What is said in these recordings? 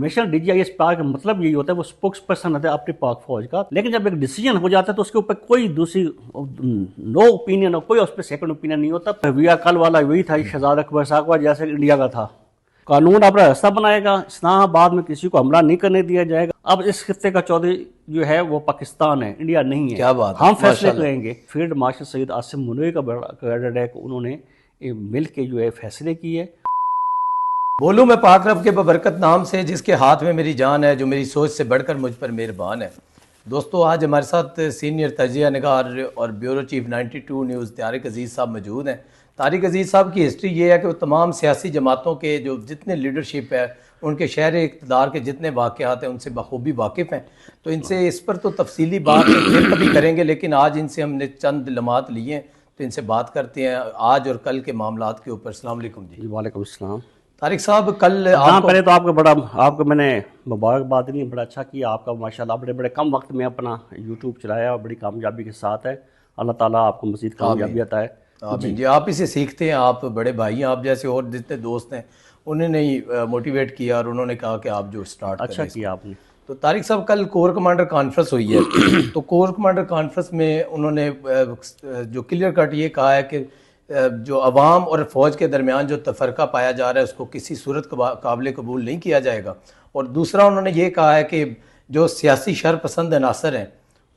ہمیشہ D G I S پاک کا مطلب یہی ہوتا ہے وہ اسپوکس پرسن ہوتا ہے اپنی پاک فوج کا، لیکن جب ایک ڈیسیجن ہو جاتا ہے تو اس کے اوپر کوئی دوسری نو اوپینین، کوئی اس پہ سیکنڈ اوپینین نہیں ہوتا۔ ویا کل والا وہی تھا شہزاد اکبر صاحب کا جیسے انڈیا کا تھا، قانون اپنا راستہ بنائے گا، اسلام آباد میں کسی کو حملہ نہیں کرنے دیا جائے گا۔ اب اس خطے کا چودھری جو ہے وہ پاکستان ہے، انڈیا نہیں ہے، کیا بات ہے، ہم فیصلے کریں گے۔ فیلڈ مارشل سید عاصم منوی کا بڑا کریڈٹ ہے کہ انہوں نے مل کے جو ہے فیصلے کیے۔ بولوں میں پاک رب کے ببرکت نام سے جس کے ہاتھ میں میری جان ہے، جو میری سوچ سے بڑھ کر مجھ پر مہربان ہے۔ دوستو، آج ہمارے ساتھ سینئر تجزیہ نگار اور بیورو چیف 92 نیوز طارق عزیز صاحب موجود ہیں۔ طارق عزیز صاحب کی ہسٹری یہ ہے کہ وہ تمام سیاسی جماعتوں کے جو جتنے لیڈرشپ ہے، ان کے شہر اقتدار کے جتنے واقعات ہیں ان سے بخوبی واقف ہیں، تو ان سے اس پر تو تفصیلی بات پھر کبھی کریں گے، لیکن آج ان سے ہم نے چند لمحات لیے ہیں تو ان سے بات کرتے ہیں آج اور کل کے معاملات کے اوپر۔ السلام علیکم جی۔ وعلیکم السلام۔ طارق صاحب، کل پہلے تو آپ کو میں نے مبارکباد دی، بڑا اچھا کیا آپ کا، ماشاءاللہ بڑے کم وقت میں اپنا یوٹیوب چلایا اور بڑی کامیابی کے ساتھ ہے۔ اللہ تعالیٰ آپ کو مزید کامیابی عطائے۔ آمین جی، آپ اسے سیکھتے ہیں، آپ بڑے بھائی ہیں، آپ جیسے اور جتنے دوست ہیں انہوں نے ہی موٹیویٹ کیا اور انہوں نے کہا کہ آپ جو سٹارٹ کریں۔ اچھا کیا آپ نے۔ تو طارق صاحب، کل کور کمانڈر کانفرنس ہوئی ہے، تو کور کمانڈر کانفرنس میں انہوں نے جو کلیئر کٹ یہ کہا ہے کہ جو عوام اور فوج کے درمیان جو تفرقہ پایا جا رہا ہے اس کو کسی صورت قابل قبول نہیں کیا جائے گا، اور دوسرا انہوں نے یہ کہا ہے کہ جو سیاسی شر پسند عناصر ہیں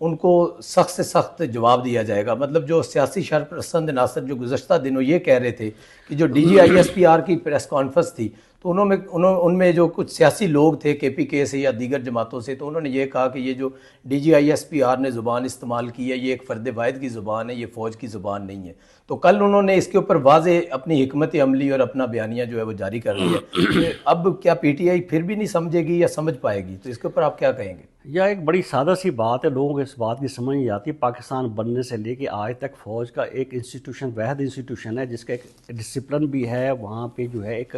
ان کو سخت سے سخت جواب دیا جائے گا۔ مطلب جو سیاسی شر پسند عناصر جو گزشتہ دنوں یہ کہہ رہے تھے کہ جو D G I S P R کی پریس کانفرنس تھی تو ان میں جو کچھ سیاسی لوگ تھے کے پی کے سے یا دیگر جماعتوں سے، تو انہوں نے یہ کہا کہ یہ جو D G I S P R نے زبان استعمال کی ہے یہ ایک فرد واحد کی زبان ہے، یہ فوج کی زبان نہیں ہے۔ تو کل انہوں نے اس کے اوپر واضح اپنی حکمت عملی اور اپنا بیانیہ جو ہے وہ جاری کر دی ہے۔ اب کیا پی ٹی آئی پھر بھی نہیں سمجھے گی یا سمجھ پائے گی؟ تو اس کے اوپر آپ کیا کہیں گے؟ یہ ایک بڑی سادہ سی بات ہے، لوگوں کو اس بات کی سمجھ نہیں آتی۔ پاکستان بننے سے لے کے آج تک فوج کا ایک انسٹیٹیوشن، واحد انسٹیٹیوشن ہے جس کا ایک ڈسپلن بھی ہے، وہاں پہ جو ہے ایک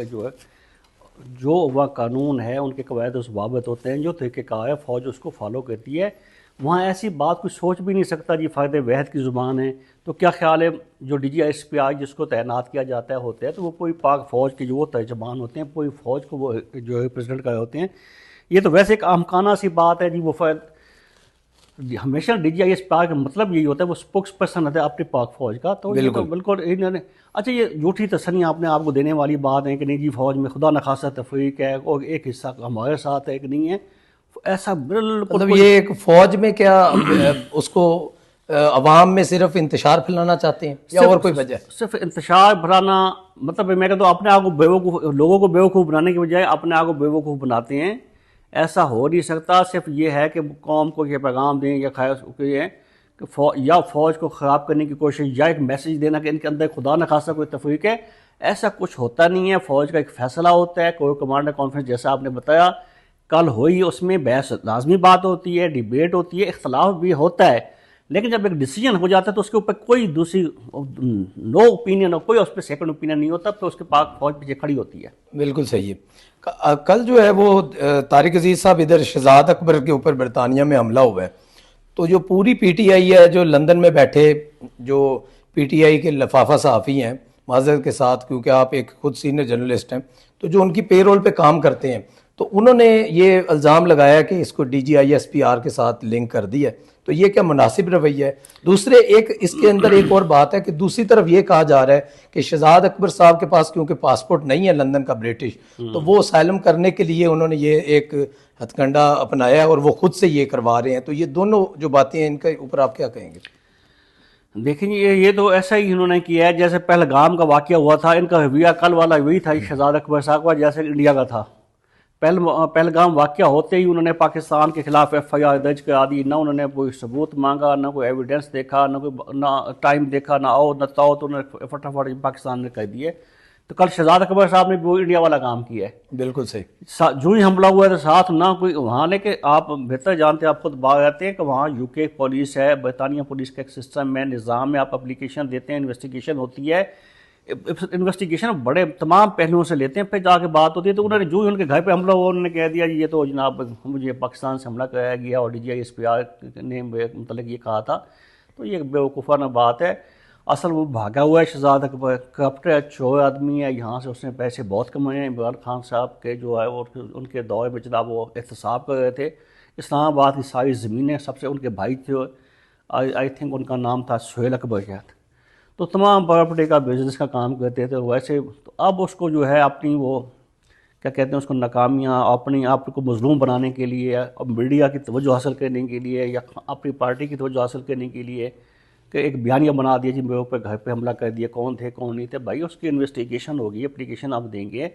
جو وہ قانون ہے ان کے قواعد و ضوابط ہوتے ہیں، جو طریقہ کار ہے فوج اس کو فالو کرتی ہے۔ وہاں ایسی بات کوئی سوچ بھی نہیں سکتا جی فرد واحد کی زبان ہے۔ تو کیا خیال ہے جو D G I S P R جس کو تعینات کیا جاتا ہے ہوتے ہیں تو وہ کوئی پاک فوج کے جو وہ ترجمان ہوتے ہیں، پوری فوج کو وہ جو ریپرزینٹ کر ہوتے ہیں۔ یہ تو ویسے ایک احمقانہ سی بات ہے جی، وہ ہمیشہ D G I S P R کا مطلب یہی ہوتا ہے وہ اسپوکس پرسن ہوتا ہے اپنی پاک فوج کا۔ تو یہ تو بالکل اچھا، یہ جھوٹی تسلی آپ نے آپ کو دینے والی بات ہے کہ نہیں جی فوج میں خدا نخواستہ تفریق ہے اور ایک حصہ ہمارے ساتھ ہے، ایک نہیں ہے، ایسا بالکل مطلب یہ ایک فوج میں کیا اس کو عوام میں صرف انتشار پھیلانا چاہتے ہیں یا اور کوئی وجہ؟ صرف انتشار پھیلانا، مطلب میں کہتا ہوں اپنے آپ کو بیوقوف، لوگوں کو بیوقوف بنانے کے بجائے اپنے آپ کو بیوقوف بناتے ہیں۔ ایسا ہو نہیں سکتا۔ صرف یہ ہے کہ قوم کو یہ پیغام دیں یا خیر یہ کہ یا فوج کو خراب کرنے کی کوشش یا ایک میسیج دینا کہ ان کے اندر خدا نخواستہ کوئی تفریق ہے، ایسا کچھ ہوتا نہیں ہے۔ فوج کا ایک فیصلہ ہوتا ہے، کور کمانڈر کانفرنس جیسا آپ نے بتایا کل ہوئی، اس میں بحث لازمی بات ہوتی ہے، ڈیبیٹ ہوتی ہے، اختلاف بھی ہوتا ہے، لیکن جب ایک ڈیسیجن ہو جاتا ہے تو اس کے اوپر کوئی دوسری نو اوپینین اور کوئی اس پہ سیکنڈ اوپینین نہیں ہوتا، تو اس کے پاک فوج پیچھے کھڑی ہوتی ہے۔ بالکل صحیح ہے۔ کل جو ہے وہ طارق عزیز صاحب ادھر شہزاد اکبر کے اوپر برطانیہ میں حملہ ہوا ہے، تو جو پوری پی ٹی آئی ہے جو لندن میں بیٹھے جو پی ٹی آئی کے لفافہ صحافی ہیں، معذرت کے ساتھ کیونکہ آپ ایک خود سینئر جرنلسٹ ہیں، تو جو ان کی پے رول پہ کام کرتے ہیں، تو انہوں نے یہ الزام لگایا کہ اس کو D G I S P R کے ساتھ لنک کر دی ہے، تو یہ کیا مناسب رویہ ہے؟ دوسرے ایک اس کے اندر ایک اور بات ہے کہ دوسری طرف یہ کہا جا رہا ہے کہ شہزاد اکبر صاحب کے پاس کیونکہ پاسپورٹ نہیں ہے لندن کا برٹش، تو وہ اسائلم کرنے کے لیے انہوں نے یہ ایک ہتھ کنڈا اپنایا ہے اور وہ خود سے یہ کروا رہے ہیں۔ تو یہ دونوں جو باتیں ہیں ان کے اوپر آپ کیا کہیں گے؟ دیکھیں یہ تو ایسا ہی انہوں نے کیا ہے جیسے پہلگام کا واقعہ ہوا تھا، ان کا رویہ کل والا وہی تھا شہزاد اکبر صاحب کا جیسے انڈیا کا تھا۔ پہلگام واقعہ ہوتے ہی انہوں نے پاکستان کے خلاف ایف آئی آر درج کرا دی، نہ انہوں نے کوئی ثبوت مانگا، نہ کوئی ایویڈنس دیکھا، نہ ٹائم دیکھا، نہ آؤ نہ تاؤ، تو انہوں نے فٹافٹ پاکستان نے کر دیے۔ تو کل شہزاد اکبر صاحب نے بھی وہ انڈیا والا کام کیا ہے۔ بالکل صحیح۔ جو ہی حملہ ہوا ہے تو ساتھ نہ کوئی وہاں، لیکن آپ بہتر جانتے ہیں، آپ خود باہر رہتے ہیں کہ وہاں یو کے پولیس ہے، برطانیہ پولیس کا ایک سسٹم ہے، نظام ہے، آپ اپلیکیشن دیتے ہیں، انویسٹیگیشن ہوتی ہے، انویسٹیگیشن بڑے تمام پہلوؤں سے لیتے ہیں، پھر جا کے بات ہوتی ہے۔ تو انہوں نے جو ہی ان کے گھر پہ حملہ ہوا انہوں نے کہہ دیا یہ تو جناب مجھے پاکستان سے حملہ کرایا گیا اور D G I S P R نے متعلق یہ کہا تھا۔ تو یہ بیوقوفانہ بات ہے۔ اصل وہ بھاگا ہوا ہے شہزادہ کرپٹ ہے، چور آدمی ہے، یہاں سے اس نے پیسے بہت کمائے ہیں۔ عمران خان صاحب کے جو ہے وہ ان کے دور میں جناب وہ احتساب کر رہے تھے، اسلام آباد کی ساری زمینیں سب سے ان کے بھائی تھے، آئی تھنک ان کا نام تھا سہیل اکبر شاید، تو تمام پراپرٹی کا بزنس کا کام کرتے تھے ویسے۔ تو اب اس کو جو ہے اپنی وہ کیا کہتے ہیں اس کو ناکامیاں، اپنی آپ کو مظلوم بنانے کے لیے، میڈیا کی توجہ حاصل کرنے کے لیے یا اپنی پارٹی کی توجہ حاصل کرنے کے لیے کہ ایک بیانیہ بنا دیا جی میرے اوپر گھر پہ حملہ کر دیا، کون تھے کون نہیں تھے۔ بھائی اس کی انویسٹیگیشن ہوگی، اپلیکیشن آپ دیں گے،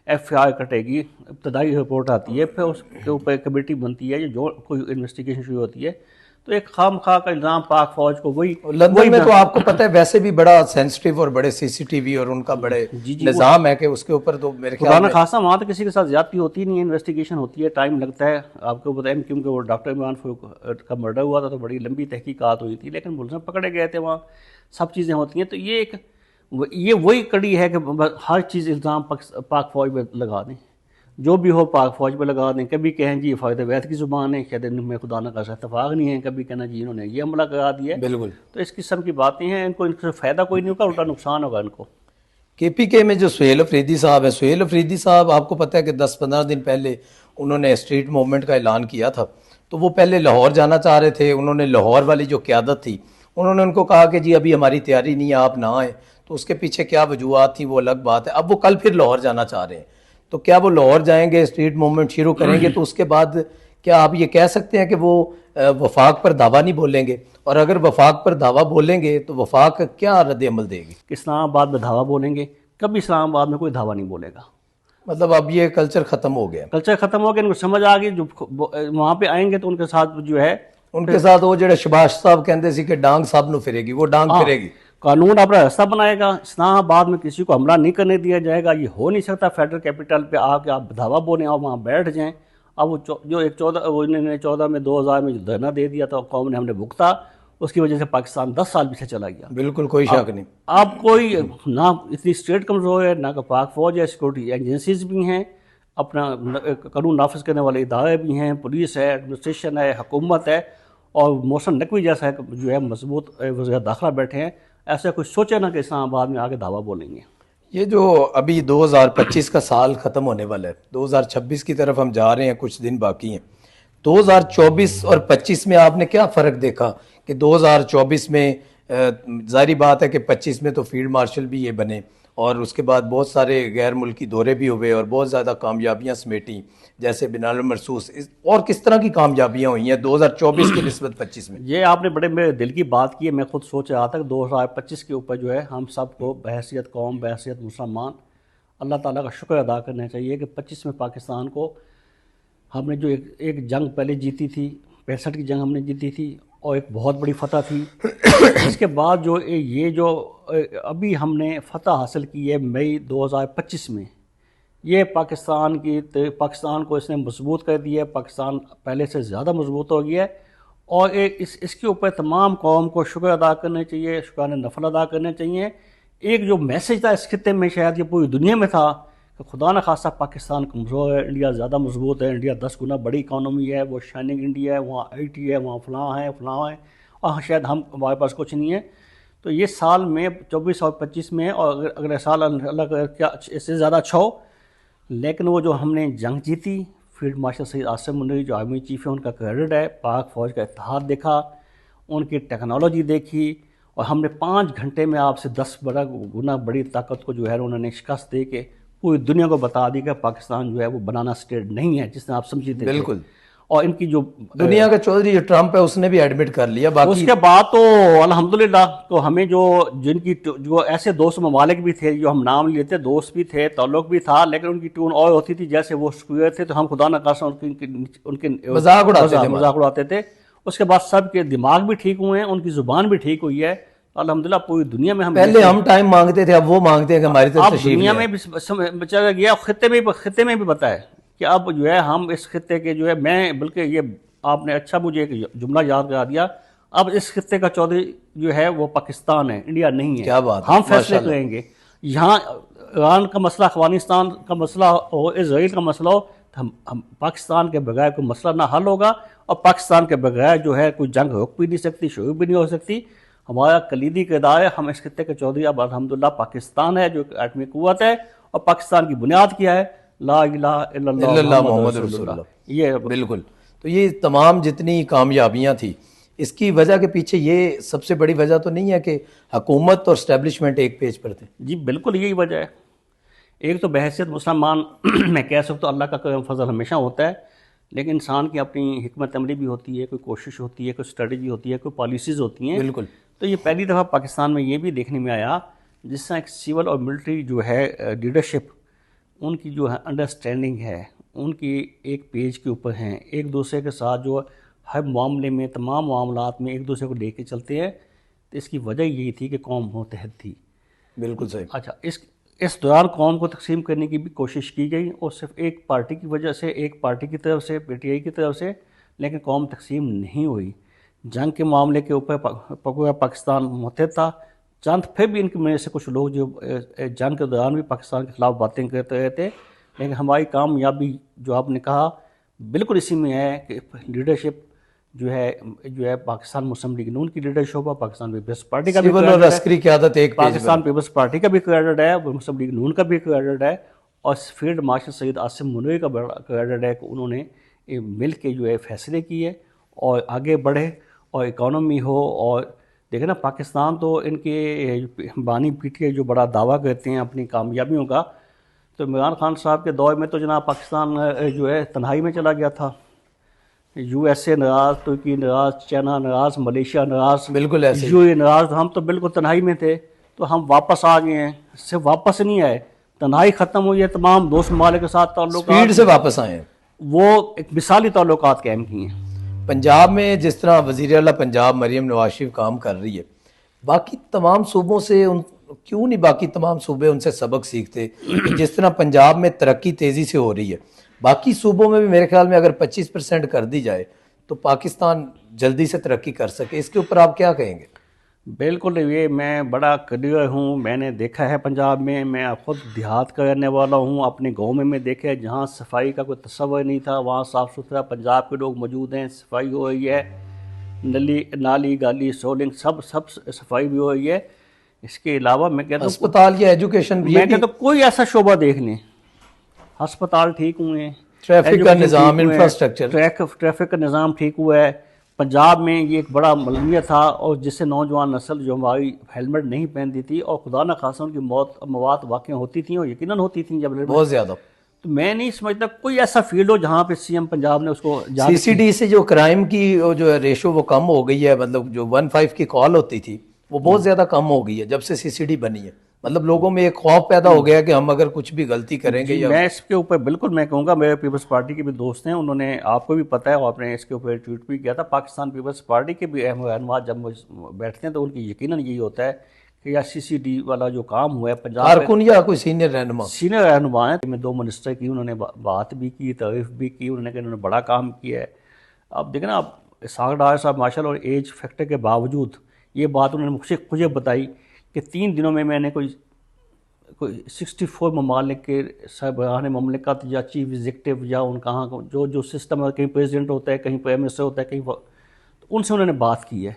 ایف آئی آر کٹے گی، ابتدائی رپورٹ آتی ہے، پھر اس کے اوپر ایک کمیٹی بنتی ہے جو کوئی انویسٹیگیشن شروع ہوتی ہے۔ تو ایک خام خواہ کا الزام پاک فوج کو وہی لندن میں تو آپ کو پتہ ہے ویسے بھی بڑا سینسٹیو اور بڑے سی سی ٹی وی اور ان کا بڑے نظام ہے کہ اس کے اوپر تو میرے خیال خدا نہ میں خاصا وہاں تو کسی کے ساتھ زیادتی ہوتی نہیں ہے، انویسٹیگیشن ہوتی ہے، ٹائم لگتا ہے۔ آپ کو بتائیں کیونکہ وہ ڈاکٹر عمران فاروق کا مرڈر ہوا تھا تو بڑی لمبی تحقیقات ہوئی تھی، لیکن ملزم پکڑے گئے تھے، وہاں سب چیزیں ہوتی ہیں۔ تو یہ وہی کڑی ہے کہ ہر چیز الزام پاک فوج پہ لگا دیں، جو بھی ہو پاک فوج پہ لگا دیں۔ کبھی کہیں جی فائدہ وید کی زبان ہے، شاید ان میں خدا نہ خاصا اتفاق نہیں ہے، کبھی کہنا جی انہوں نے یہ حملہ کرا دیا ہے۔ بالکل تو اس قسم کی باتیں ہیں، ان سے فائدہ کوئی نہیں ہوگا، الٹا نقصان ہوگا ان کو۔ کے پی کے میں جو سہیل افریدی صاحب ہیں، سہیل افریدی صاحب آپ کو پتہ ہے کہ 10-15 دن پہلے انہوں نے اسٹریٹ موومنٹ کا اعلان کیا تھا، تو وہ پہلے لاہور جانا چاہ رہے تھے۔ انہوں نے لاہور والی جو قیادت تھی انہوں نے ان کو کہا کہ جی ابھی ہماری تیاری نہیں ہے، آپ نہ آئیں۔ تو اس کے پیچھے کیا وجوہات تھیں وہ الگ بات ہے۔ اب وہ کل پھر لاہور جانا چاہ رہے ہیں، تو کیا وہ لاہور جائیں گے، اسٹریٹ موومنٹ شروع کریں گے، تو اس کے بعد کیا آپ یہ کہہ سکتے ہیں کہ وہ وفاق پر دعویٰ نہیں بولیں گے؟ اور اگر وفاق پر دعویٰ بولیں گے تو وفاق کیا رد عمل دے گی؟ اسلام آباد میں دھاوا بولیں گے؟ کبھی اسلام آباد میں کوئی دھاوا نہیں بولے گا۔ مطلب اب یہ کلچر ختم ہو گیا، کلچر ختم ہو گیا، ان کو سمجھ آ گئی، جو وہاں پہ آئیں گے تو ان کے ساتھ جو ہے ان کے ساتھ وہ جڑے شباش صاحب کہندے سی کہ ڈانگ صاحب نو پھرے گی، وہ ڈانگ پھرے گی۔ قانون اپنا راستہ بنائے گا۔ اسلام آباد میں کسی کو حملہ نہیں کرنے دیا جائے گا، یہ ہو نہیں سکتا فیڈرل کیپٹل پہ آ کے آپ دھاوا بولیں اور وہاں بیٹھ جائیں۔ اب وہ جو ایک 14 میں 2000 میں جو دھرنا دے دیا تھا قوم نے، ہم نے بھگتا، اس کی وجہ سے پاکستان 10 سال پیچھے چلا گیا۔ بالکل کوئی شک نہیں۔ اب کوئی نہ اتنی اسٹیٹ کمزور ہے، نہ کہ پاک فوج ہے، سیکورٹی ایجنسیز بھی ہیں، اپنا قانون نافذ کرنے والے ادارے بھی ہیں، پولیس ہے، ایڈمنسٹریشن ہے، حکومت ہے، اور محسن نقوی جیسا جو ہے مضبوط وزیر داخلہ بیٹھے ہیں۔ ایسا کچھ سوچے نہ کہ اسلام آباد میں آگے دعویٰ بولیں گے۔ یہ جو ابھی 2025 کا سال ختم ہونے والا ہے، 2026 کی طرف ہم جا رہے ہیں، کچھ دن باقی ہیں۔ 2024 اور 25 میں آپ نے کیا فرق دیکھا کہ 2024 میں ظاہری بات ہے کہ 25 میں تو فیلڈ مارشل بھی یہ بنے، اور اس کے بعد بہت سارے غیر ملکی دورے بھی ہوئے اور بہت زیادہ کامیابیاں سمیٹیں، جیسے بنال مرسوس، اور کس طرح کی کامیابیاں ہوئی ہیں 2024 کی نسبت 25 میں؟ یہ آپ نے بڑے میرے دل کی بات کی ہے، میں خود سوچ رہا تھا کہ 2025 کے اوپر جو ہے ہم سب کو بحیثیت قوم، بحیثیت مسلمان اللہ تعالیٰ کا شکر ادا کرنا چاہیے کہ 25 میں پاکستان کو ہم نے جو ایک جنگ پہلے جیتی تھی، 65 کی جنگ ہم نے جیتی تھی اور ایک بہت بڑی فتح تھی۔ اس کے بعد جو یہ جو ابھی ہم نے فتح حاصل کی ہے مئی 2025 میں، یہ پاکستان کو اس نے مضبوط کر دیا ہے، پاکستان پہلے سے زیادہ مضبوط ہو گیا ہے، اور اس کے اوپر تمام قوم کو شکر ادا کرنا چاہیے، شکرانہ نفل ادا کرنے چاہیے۔ ایک جو میسج تھا اس خطے میں، شاید یہ پوری دنیا میں تھا کہ خدا نہ خاصہ پاکستان کمزور ہے، انڈیا زیادہ مضبوط ہے، انڈیا 10 گنا بڑی اکانومی ہے، وہ شائننگ انڈیا ہے، وہاں آئی ٹی ہے، وہاں فلاں ہے اور شاید ہمارے پاس کچھ نہیں ہے۔ تو یہ سال میں 24 اور 25 میں، اور اگلے سال اللہ کا کیا اس سے زیادہ اچھا ہو، لیکن وہ جو ہم نے جنگ جیتی، فیلڈ مارشل سید عاصم منری جو آرمی چیف ہے، ان کا کریڈٹ ہے، پاک فوج کا اتحاد دیکھا، ان کی ٹیکنالوجی دیکھی، اور ہم نے 5 گھنٹے میں آپ سے 10 گنا بڑی طاقت کو جو ہے انہوں نے شکست دے کے پوری دنیا کو بتا دی کہ پاکستان جو ہے وہ بنانا اسٹیٹ نہیں ہے جس نے آپ سمجھتے تھے۔ بالکل۔ اور ان کی جو دنیا کا چودھری جو ٹرمپ ہے اس نے بھی ایڈمٹ کر لیا، باقی اس کے بعد تو الحمدللہ تو ہمیں جن کی جو ایسے دوست ممالک بھی تھے جو ہم نام لیتے، دوست بھی تھے، تعلق بھی تھا، لیکن ان کی ٹون اور ہوتی تھی، جیسے وہ سکوئر تھے تو ہم خدا نہ خاصا ان کے مذاق اڑاتے تھے۔ اس کے بعد سب کے دماغ بھی ٹھیک ہوئے ہیں، ان کی زبان بھی ٹھیک ہوئی ہے الحمدللہ۔ پوری دنیا میں ہم پہلے ہم ٹائم مانگتے تھے، اب وہ مانگتے ہیں کہ ہماری طرف اب دنیا میں بھی چلا گیا، خطے میں بھی بتایا کہ اب جو ہے ہم اس خطے کے جو ہے، میں بلکہ یہ آپ نے اچھا مجھے ایک جملہ یاد کرا دیا، اب اس خطے کا چودھری جو ہے وہ پاکستان ہے، انڈیا نہیں ہے۔ کیا بات ہے، ہم فیصلے کریں گے۔ یہاں ایران کا مسئلہ، افغانستان کا مسئلہ ہو، اسرائیل کا مسئلہ ہو، ہم پاکستان کے بغیر کوئی مسئلہ نہ حل ہوگا، اور پاکستان کے بغیر جو ہے کوئی جنگ رک بھی نہیں سکتی، شروع بھی نہیں ہو سکتی۔ ہمارا کلیدی کردار ہے. ہم اس خطے کے چودھری اب الحمدللہ پاکستان ہے جو ایٹمی قوت ہے, اور پاکستان کی بنیاد کیا ہے؟ لا الہ الا اللہ محمد رسول اللہ. یہ بالکل. تو یہ تمام جتنی کامیابیاں تھیں, اس کی وجہ کے پیچھے یہ سب سے بڑی وجہ تو نہیں ہے کہ حکومت اور اسٹیبلشمنٹ ایک پیج پر تھے؟ جی بالکل یہی وجہ ہے. ایک تو بحیثیت مسلمان میں کہہ سکتا ہوں اللہ کا کرم فضل ہمیشہ ہوتا ہے, لیکن انسان کی اپنی حکمت عملی بھی ہوتی ہے, کوئی کوشش ہوتی ہے, کوئی اسٹریٹجی ہوتی ہے, کوئی پالیسیز ہوتی ہیں. بالکل. تو یہ پہلی دفعہ پاکستان میں یہ بھی دیکھنے میں آیا جس طرح ایک سول اور ملٹری جو ہے لیڈرشپ, ان کی جو ہے انڈرسٹینڈنگ ہے, ان کی ایک پیج کے اوپر ہیں, ایک دوسرے کے ساتھ جو ہر معاملے میں تمام معاملات میں ایک دوسرے کو لے کے چلتے ہیں. تو اس کی وجہ یہی تھی کہ قوم متحد تھی. بالکل صحیح. اچھا, اس دوران قوم کو تقسیم کرنے کی بھی کوشش کی گئی, اور صرف ایک پارٹی کی وجہ سے, ایک پارٹی کی طرف سے, پی ٹی آئی کی طرف سے, لیکن قوم تقسیم نہیں ہوئی. جنگ کے معاملے کے اوپر پورا پاکستان متحد تھا. چند پھر بھی ان کے میں سے کچھ لوگ جو جنگ کے دوران بھی پاکستان کے خلاف باتیں کرتے رہے تھے, لیکن ہماری کامیابی جو آپ نے کہا بالکل اسی میں ہے کہ لیڈرشپ جو ہے پاکستان مسلم لیگ نون کی لیڈرشپ ہے, پاکستان پیپلز پارٹی کا بھی سول اور عسکری قیادت ایک پیج پر. پاکستان پیپلز پارٹی کا بھی کریڈٹ ہے, مسلم لیگ نون کا بھی کریڈٹ ہے, اور فیلڈ مارشل سید عاصم منوی کا بڑا کریڈٹ ہے کہ انہوں نے مل کے جو ہے فیصلے کیے اور آگے بڑھے, اور اکانومی ہو. اور دیکھیں نا پاکستان تو ان کے بانی پی ٹی آئی جو بڑا دعویٰ کرتے ہیں اپنی کامیابیوں کا, تو عمران خان صاحب کے دور میں تو جناب پاکستان جو ہے تنہائی میں چلا گیا تھا. یو ایس اے ناراض, ترکی ناراض, چائنا ناراض, ملیشیا ناراض, بالکل ایسے یو اے ناراض, ہم تو بالکل تنہائی میں تھے. تو ہم واپس آ گئے ہیں, صرف واپس نہیں آئے, تنہائی ختم ہوئی ہے, تمام دوست ممالک کے ساتھ تعلقات اسپیڈ سے واپس آئے ہیں, وہ ایک مثالی تعلقات قائم کیے ہیں. پنجاب میں جس طرح وزیر اعلیٰ پنجاب مریم نواز شریف کام کر رہی ہے, باقی تمام صوبوں سے کیوں نہیں باقی تمام صوبے ان سے سبق سیکھتے؟ جس طرح پنجاب میں ترقی تیزی سے ہو رہی ہے, باقی صوبوں میں بھی میرے خیال میں اگر 25% کر دی جائے تو پاکستان جلدی سے ترقی کر سکے. اس کے اوپر آپ کیا کہیں گے؟ بالکل, یہ میں بڑا کلیئر ہوں, میں نے دیکھا ہے پنجاب میں خود دیہات کا رہنے والا ہوں, اپنے گاؤں میں دیکھا ہے جہاں صفائی کا کوئی تصور نہیں تھا وہاں صاف ستھرا پنجاب کے لوگ موجود ہیں, صفائی ہو رہی ہے, نالی گالی سولنگ سب صفائی بھی ہو رہی ہے. اس کے علاوہ میں کہتا ہوں اسپتال یا ایجوکیشن, میں کہتا ہوں کوئی ایسا شعبہ دیکھ لیں, ہسپتال ٹھیک ہوئے ہیں, ٹریفک کا نظام, انفراسٹرکچر, ٹریفک کا نظام ٹھیک ہوا ہے. پنجاب میں یہ ایک بڑا ملمیہ تھا, اور جس سے نوجوان نسل جو ہماری ہیلمٹ نہیں پہنتی تھی, اور خدا نہ خاصا ان کی موات واقع ہوتی تھیں, اور یقیناً ہوتی تھیں جب بہت زیادہ. تو میں نہیں سمجھتا کوئی ایسا فیلڈ ہو جہاں پہ سی ایم پنجاب نے اس کو سی سی ڈی سے جو کرائم کی جو ریشو وہ کم ہو گئی ہے, مطلب جو 1-5 کی کال ہوتی تھی وہ بہت زیادہ کم ہو گئی ہے جب سے سی سی ڈی بنی ہے. مطلب لوگوں میں ایک خوف پیدا ہو گیا کہ ہم اگر کچھ بھی غلطی کریں گے. میں اس کے اوپر بالکل میں کہوں گا, میرے پیپلز پارٹی کے بھی دوست ہیں, انہوں نے آپ کو بھی پتہ ہے, اور آپ نے اس کے اوپر ٹویٹ بھی کیا تھا, پاکستان پیپلز پارٹی کے بھی اہم رہنما جب بیٹھتے ہیں تو ان کی یقیناً یہی ہوتا ہے کہ یا سی سی ڈی والا جو کام ہوا ہے پنجاب کارکن یا کوئی سینئر رہنما ہیں, میں 2 منسٹر کی انہوں نے بات بھی کی, تعریف بھی کی, انہوں نے کہا انہوں نے بڑا کام کیا ہے. اب دیکھیں نا, اب اسحاق ڈار صاحب ماشاء اللہ اور ایج فیکٹر کے باوجود یہ بات انہوں نے مجھے بتائی کہ 3 دنوں میں نے کوئی 64 ممالک کے سربراہان مملکت یا چیف ایگزیکٹو یا ان کہاں جو سسٹم ہے, کہیں پریزیڈنٹ ہوتا ہے, کہیں پرائم منسٹر ہوتا ہے, کہیں ان سے انہوں نے بات کی ہے.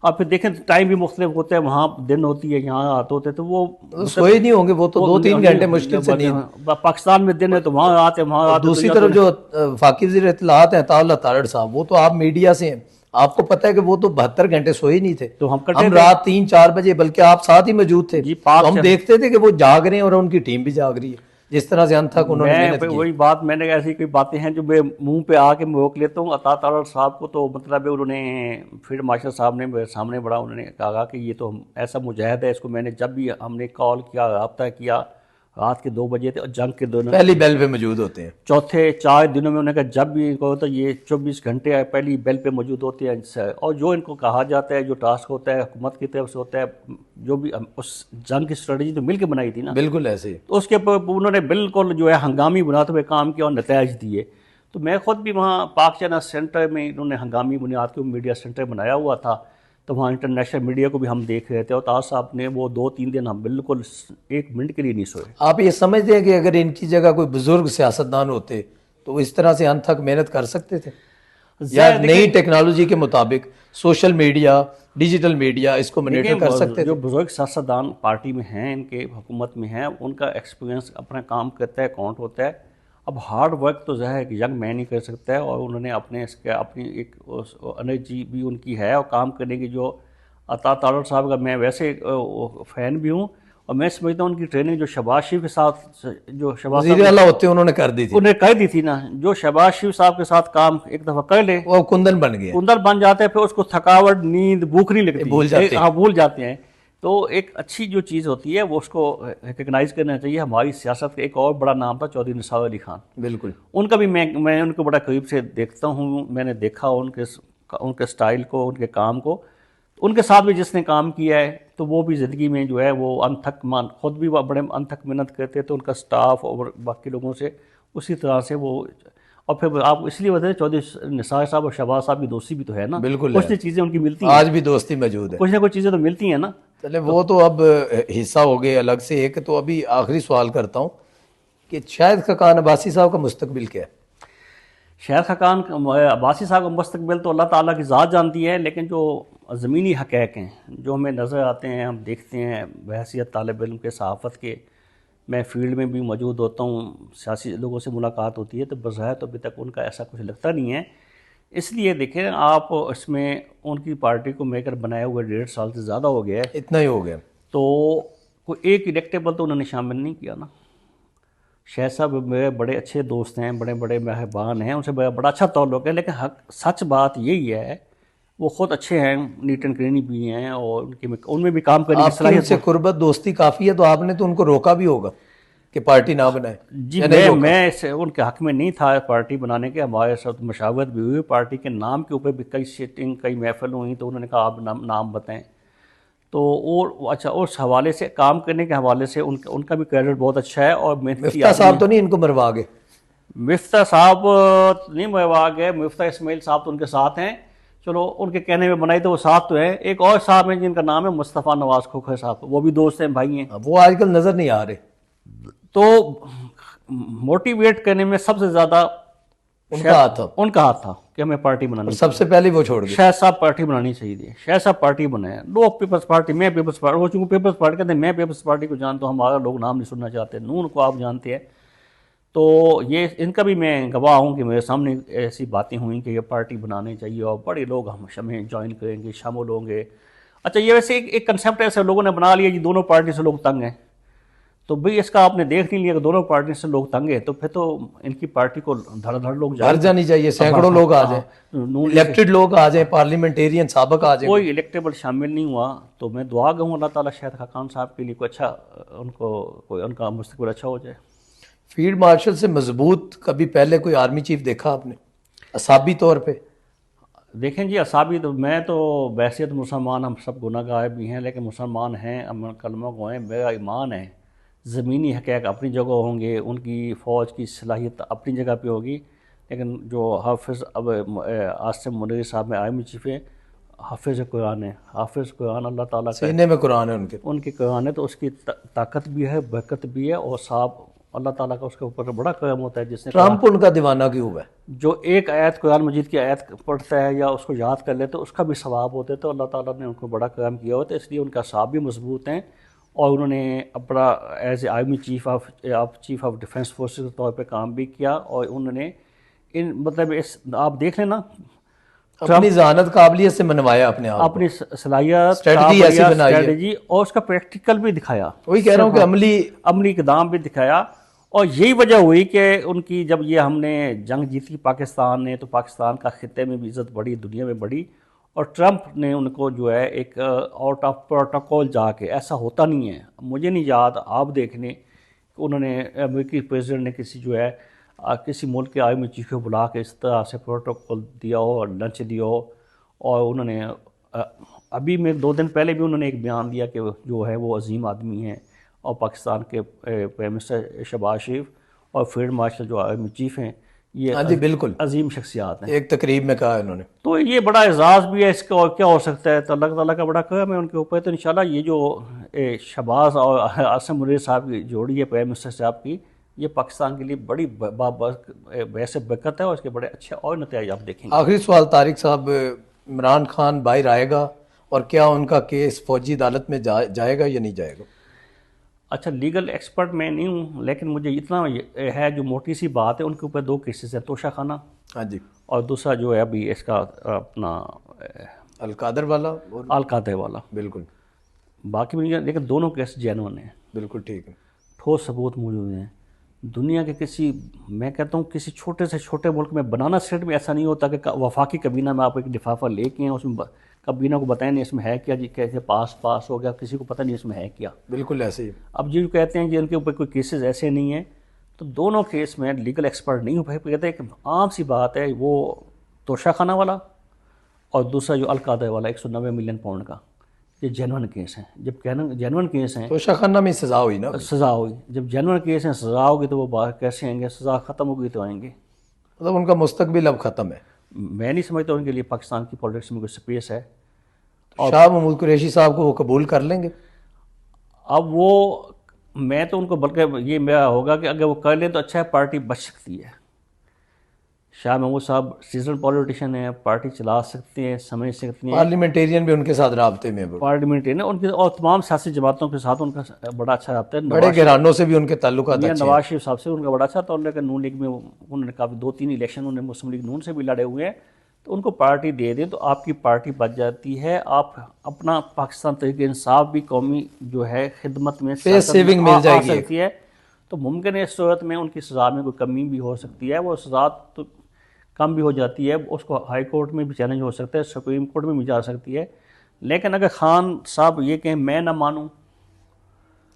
آپ پھر دیکھیں ٹائم بھی مختلف ہوتا ہے, وہاں دن ہوتی ہے, یہاں رات ہوتے ہیں, تو وہ سوئے نہیں ہوں گے, وہ تو 2-3 گھنٹے مشکل سے نہیں. پاکستان میں دن ہے تو وہاں رات ہے, وہاں رات. دوسری طرف جو وفاقی وزیر اطلاعات ہیں عطا اللہ تارڑ صاحب, وہ تو آپ میڈیا سے ہیں, آپ کو پتہ ہے کہ وہ تو 72 گھنٹے سوئے نہیں تھے. تو ہم رات 3-4 بجے, بلکہ آپ ساتھ ہی موجود تھے, ہم دیکھتے تھے کہ وہ جاگ رہے ہیں اور ان کی ٹیم بھی جاگ رہی ہے, جس طرح سے تک انہوں نے محنت کی. وہی بات میں نے ایسی کوئی باتیں ہیں جو میں منہ پہ آ کے روک لیتا ہوں. عطا تارڑ صاحب کو تو مطلب انہوں نے فیلڈ مارشل صاحب نے میرے سامنے بڑا انہوں نے کہا کہ یہ تو ایسا مجاہد ہے, اس کو میں نے جب بھی ہم نے کال کیا, رابطہ کیا, رات کے 2 بجے تھے, اور جنگ کے دونوں پہلی بیل پہ موجود ہوتے ہیں. چوتھے 4 دنوں میں انہوں نے کہا جب بھی ان کو ہوتا ہے یہ 24 گھنٹے پہلی بیل پہ موجود ہوتے ہیں, اور جو ان کو کہا جاتا ہے, جو ٹاسک ہوتا ہے حکومت کی طرف سے ہوتا ہے, جو بھی اس جنگ کی اسٹریٹجی تو مل کے بنائی تھی نا, بالکل ایسے ہی, تو اس کے اوپر انہوں نے بالکل جو ہے ہنگامی بنیاد پہ کام کیا اور نتائج دیے. تو میں خود بھی وہاں پاک چینل سینٹر میں انہوں نے ہنگامی بنیاد کے میڈیا سینٹر بنایا ہوا تھا, تو وہاں انٹرنیشنل میڈیا کو بھی ہم دیکھ رہے تھے, اور تاج صاحب نے وہ 2-3 دن ہم بالکل 1 منٹ کے لیے نہیں سوئے. آپ یہ سمجھتے ہیں کہ اگر ان کی جگہ کوئی بزرگ سیاستدان ہوتے تو اس طرح سے انت تک محنت کر سکتے تھے؟ یا نئی ٹیکنالوجی کے مطابق سوشل میڈیا ڈیجیٹل میڈیا اس کو مانیٹر کر سکتے تھے. جو بزرگ سیاستدان پارٹی میں ہیں، ان کے حکومت میں ہیں، ان کا ایکسپیرینس اپنا کام کرتا ہے، کاؤنٹ ہوتا ہے. اب ہارڈ ورک تو ظاہر ہے کہ ینگ مین ہی کر سکتا ہے، اور انہوں نے اپنی ایک انرجی بھی ان کی ہے، اور کام کرنے کی جو عطا تارڑ صاحب کا میں ویسے فین بھی ہوں، اور میں سمجھتا ہوں ان کی ٹریننگ جو شہباز شریف کے ساتھ جو شہباز وزیر اعلیٰ ہوتے انہوں نے کر دی تھی، انہیں کر دی تھی نا. جو شہباز شریف صاحب کے ساتھ کام ایک دفعہ کر لے وہ کندن بن گیا، کندر بن جاتا ہے، پھر اس کو تھکاوٹ نیند بھوک نہیں لگتی، بھول جاتے ہیں. تو ایک اچھی جو چیز ہوتی ہے وہ اس کو ریکگنائز کرنا چاہیے. ہماری سیاست کا ایک اور بڑا نام تھا چودھری نثار علی خان. بالکل ان کا بھی میں ان کو بڑا قریب سے دیکھتا ہوں، میں نے دیکھا ان کے سٹائل کو، ان کے کام کو. ان کے ساتھ بھی جس نے کام کیا ہے تو وہ بھی زندگی میں جو ہے وہ خود بھی بڑے انتھک محنت کرتے تھے، ان کا سٹاف اور باقی لوگوں سے اسی طرح سے وہ. اور پھر آپ اس لیے بتائیں چودھری نثار صاحب اور شہباز صاحب کی دوستی بھی تو ہے نا. بالکل کچھ چیزیں ان کی ملتی ہیں، آج بھی دوستی موجود ہے، کچھ نہ کچھ چیزیں تو ملتی ہیں نا. چلے وہ تو اب حصہ ہو گئے الگ سے. ایک تو ابھی آخری سوال کرتا ہوں کہ شاہد خاقان عباسی صاحب کا مستقبل کیا ہے؟ شاہد خاقان عباسی صاحب کا مستقبل تو اللہ تعالیٰ کی ذات جانتی ہے، لیکن جو زمینی حقائق ہیں جو ہمیں نظر آتے ہیں، ہم دیکھتے ہیں بحیثیت طالب علم کے، صحافت کے، میں فیلڈ میں بھی موجود ہوتا ہوں، سیاسی لوگوں سے ملاقات ہوتی ہے، تو بظاہر تو ابھی تک ان کا ایسا کچھ لگتا نہیں ہے. اس لیے دیکھیں آپ اس میں ان کی پارٹی کو مل کر بنائے ہوئے 1.5 سال سے زیادہ ہو گیا ہے، اتنا ہی ہو گیا، تو کوئی ایک الیکٹیبل تو انہوں نے شامل نہیں کیا نا. شاہد صاحب میرے بڑے اچھے دوست ہیں، بڑے بڑے مہربان ہیں، ان سے بڑا اچھا تعلق ہے، لیکن سچ بات یہی ہے وہ خود اچھے ہیں، نیٹ اینڈ کلین بھی ہیں، اور ان میں بھی کام کرنے کی صلاحیت. آپ سے قربت دوستی کافی ہے، تو آپ نے تو ان کو روکا بھی ہوگا کہ پارٹی نہ بنائے. جی میں ان کے حق میں نہیں تھا پارٹی بنانے کے. ہمارے ساتھ مشاورت بھی ہوئی، پارٹی کے نام کے اوپر بھی کئی سیٹنگ کئی محفل ہوئی، تو انہوں نے کہا آپ نام بتائیں. تو اور اچھا اس حوالے سے کام کرنے کے حوالے سے ان کا بھی کریڈٹ بہت اچھا ہے. اور مفتاح صاحب تو نہیں ان کو مروا گئے؟ مفتاح صاحب نہیں مروا گئے، مفتاح اسماعیل صاحب تو ان کے ساتھ ہیں. چلو ان کے کہنے میں بنائی تو وہ ساتھ تو ہیں. ایک اور صاحب ہیں جن کا نام ہے مصطفیٰ نواز کھوکھر صاحب، وہ بھی دوست ہیں، بھائی ہیں. وہ آج کل نظر نہیں آ رہے. تو موٹیویٹ کرنے میں سب سے زیادہ ان کا ہاتھ تھا کہ ہمیں پارٹی بنانی، سب سے پہلے وہ چھوڑ گئے. شاہد صاحب پارٹی بنانی چاہیے تھی، شاہد صاحب پارٹی بنائے. لوگ پیپلز پارٹی، میں پیپلز پارٹی، وہ چونکہ پیپلز پارٹی کہتے ہیں، میں پیپلز پارٹی کو جانتا ہوں، ہمارا لوگ نام نہیں سننا چاہتے. نون کو آپ جانتے ہیں. تو یہ ان کا بھی میں گواہ ہوں کہ میرے سامنے ایسی باتیں ہوئیں کہ یہ پارٹی بنانے چاہیے، اور بڑے لوگ ہمیں جوائن کریں گے، شامل ہوں گے. اچھا یہ ویسے ایک کنسیپٹ ایسے لوگوں نے بنا لیا جی دونوں پارٹی سے لوگ تنگ ہیں. تو بھئی اس کا آپ نے دیکھ نہیں لیا کہ دونوں پارٹی سے لوگ تنگ ہیں، تو پھر تو ان کی پارٹی کو دھڑ دھڑ لوگ بھر جانی چاہیے. سینکڑوں لوگ آ جائیں، الیکٹڈ لوگ آ جائیں، پارلیمنٹیرین سابق آ جائیں. کوئی الیکٹیبل شامل نہیں ہوا. تو میں دعا گا ہوں اللہ تعالیٰ شاہد خاقان صاحب کے لیے کوئی اچھا ان کا مستقبل اچھا ہو جائے. فیلڈ مارشل سے مضبوط کبھی پہلے کوئی آرمی چیف دیکھا آپ نے اعصابی طور پہ؟ دیکھیں جی اعصابی تو میں تو بحیثیت مسلمان ہم سب گناہ گار بھی ہیں، لیکن مسلمان ہیں، ہم کلمہ کو ہیں، میرا ایمان ہے. زمینی حقائق اپنی جگہ ہوں گے، ان کی فوج کی صلاحیت اپنی جگہ پہ ہوگی، لیکن جو حافظ اب عاصم منیر صاحب میں آرمی چیف ہیں، حافظ قرآن ہے، حافظ قرآن اللہ تعالیٰ کا سینے میں قرآن ہے ان کے قرآن ہے. تو اس کی طاقت بھی ہے، برکت بھی ہے، اور صاحب اللہ تعالیٰ کا اس کے اوپر بڑا کرم ہوتا ہے. جس نے ٹرمپ ان کا دیوانہ کیوں ہوا ہے؟ جو ایک آیت قرآن مجید کی آیت پڑھتا ہے یا اس کو یاد کر لیتے تو اس کا بھی ثواب ہوتا ہے. تو اللہ تعالیٰ نے ان کو بڑا کرم کیا ہوتا ہے، اس لیے ان کا اعصاب بھی مضبوط ہیں. اور انہوں نے اپنا as A army chief of defence forces کے طور پہ کام بھی کیا. اور انہوں نے مطلب آپ دیکھ لیں نا، اپنی ذہانت قابلیت سے منوایا اپنے آپ، اپنی صلاحیت، اسٹریٹجی اور اس کا پریکٹیکل بھی دکھایا. وہی کہہ رہا ہوں کہ عملی اقدام بھی دکھایا. اور یہی وجہ ہوئی کہ ان کی جب یہ ہم نے جنگ جیتی پاکستان نے، تو پاکستان کا خطے میں بھی عزت بڑھی، دنیا میں بڑھی. اور ٹرمپ نے ان کو جو ہے ایک آؤٹ آف پروٹوکول جا کے، ایسا ہوتا نہیں ہے، مجھے نہیں یاد، آپ دیکھ لیں کہ انہوں نے امریکی پریزیڈنٹ نے کسی ملک کے آرمی چیف کو بلا کے اس طرح سے پروٹوکول دیا ہو اور لنچ دیا ہو. اور انہوں نے ابھی میں 2 دن پہلے بھی انہوں نے ایک بیان دیا کہ جو ہے وہ عظیم آدمی ہیں، اور پاکستان کے پرائم منسٹر شہباز شریف اور فیلڈ مارشل جو آرمی چیف ہیں، یہ جی بالکل عظیم شخصیات ہیں. ایک تقریب میں کہا انہوں نے. تو یہ بڑا اعزاز بھی ہے اس کا، اور کیا ہو سکتا ہے. تو اللہ تعالیٰ کا بڑا کرم ہے ان کے اوپر. تو انشاءاللہ یہ جو شہباز اور عاصم منیر صاحب کی جوڑی ہے پرائم منسٹر صاحب کی، یہ پاکستان کے لیے بڑی ویسے برکت ہے، اور اس کے بڑے اچھے اور نتائج آپ دیکھیں گے۔ آخری سوال طارق صاحب، عمران خان باہر آئے گا اور کیا ان کا کیس فوجی عدالت میں جائے گا یا نہیں جائے گا؟ اچھا، لیگل ایکسپرٹ میں نہیں ہوں، لیکن مجھے اتنا ہے، جو موٹی سی بات ہے، ان کے اوپر 2 کیسز ہیں، توشہ خانہ ہاں جی، اور دوسرا جو ہے ابھی اس کا اپنا القادر والا اور القادہ والا۔ بالکل باقی مجھے، لیکن دونوں کیس جینون ہیں، بالکل ٹھیک ہے۔ ٹھوس ثبوت موجود ہیں۔ دنیا کے کسی، میں کہتا ہوں کسی چھوٹے سے چھوٹے ملک میں، بنانا اسٹیٹ میں ایسا نہیں ہوتا کہ وفاقی کابینہ میں آپ ایک لفافہ لے کے ہیں، اس میں کابینہ کو بتائیں نہیں اس میں ہے کیا، جی کیسے پاس ہو گیا، کسی کو پتہ نہیں اس میں ہے کیا۔ بالکل ایسے ہی۔ اب جو کہتے ہیں کہ ان کے اوپر کوئی کیسز ایسے نہیں ہیں، تو دونوں کیس میں لیگل ایکسپرٹ نہیں ہو پائے، کہتے ہیں کہ عام سی بات ہے، وہ توشہ خانہ والا اور دوسرا جو القادہ والا 190 ملین پاؤنڈ کا، یہ جینون کیس ہیں۔ جب جینون کیس ہیں، توشہ خانہ میں سزا ہوئی نا؟ سزا ہوئی۔ جب جینون کیس ہیں، سزا ہوگی تو وہ بات کیسے آئیں گے؟ سزا ختم ہوگی تو آئیں گے۔ مطلب ان کا مستقبل اب ختم ہے۔ میں نہیں سمجھتا ان کے لیے پاکستان کی پالیٹکس میں کوئی سپیس ہے۔ شاہ محمود قریشی صاحب کو وہ قبول کر لیں گے؟ اب وہ، میں تو ان کو، بلکہ یہ میرا ہوگا کہ اگر وہ کر لیں تو اچھا ہے، پارٹی بچ سکتی ہے۔ شاہ محمود صاحب سیزن پولیٹیشین ہیں، پارٹی چلا سکتے ہیں، سمجھ سکتے ہیں، پارلیمنٹیرین بھی ان کے ساتھ رابطے میں ہیں، پارلیمنٹ ہے نا ان کے، اور تمام سیاسی جماعتوں کے ساتھ ان کا بڑا اچھا رابطہ ہے۔ بڑے گھرانوں سے بھی ان کے تعلقات میاں اچھے ہیں۔ نواز شریف صاحب سے ان کا بڑا اچھا تعلق ہے۔ نون لیگ میں انہوں نے کافی 2-3 الیکشن انہوں نے مسلم لیگ نون سے بھی لڑے ہوئے ہیں، تو ان کو پارٹی دے دیں تو آپ کی پارٹی بچ جاتی ہے، آپ اپنا پاکستان تحریک انصاف بھی قومی جو ہے خدمت میں فیس سیونگ مل جائے گی سکتی ہے۔ تو ممکن ہے اس صورت میں ان کی سزا میں کوئی کمی بھی ہو سکتی ہے، وہ سزا تو کم بھی ہو جاتی ہے، اس کو ہائی کورٹ میں بھی چیلنج ہو سکتا ہے، سپریم کورٹ میں بھی جا سکتی ہے۔ لیکن اگر خان صاحب یہ کہیں میں نہ مانوں،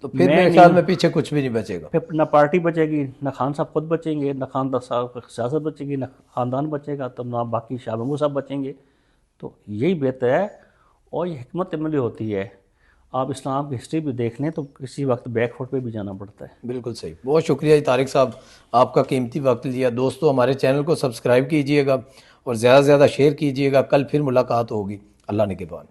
تو پھر میرے خیال میں پیچھے کچھ بھی نہیں بچے گا۔ پھر نہ پارٹی بچے گی، نہ خان صاحب خود بچیں گے، نہ خان صاحب سیاست بچے گی، نہ خاندان بچے گا، تو نہ باقی شاہ محمود صاحب بچیں گے۔ تو یہی بہتر ہے، اور یہ حکمت عملی ہوتی ہے۔ آپ اسلام کی ہسٹری بھی دیکھ لیں تو کسی وقت بیک فٹ پہ بھی جانا پڑتا ہے۔ بالکل صحیح، بہت شکریہ جی طارق صاحب، آپ کا قیمتی وقت لیا۔ دوستو ہمارے چینل کو سبسکرائب کیجئے گا اور زیادہ سے زیادہ شیئر کیجئے گا۔ کل پھر ملاقات ہوگی، اللہ نگہبان۔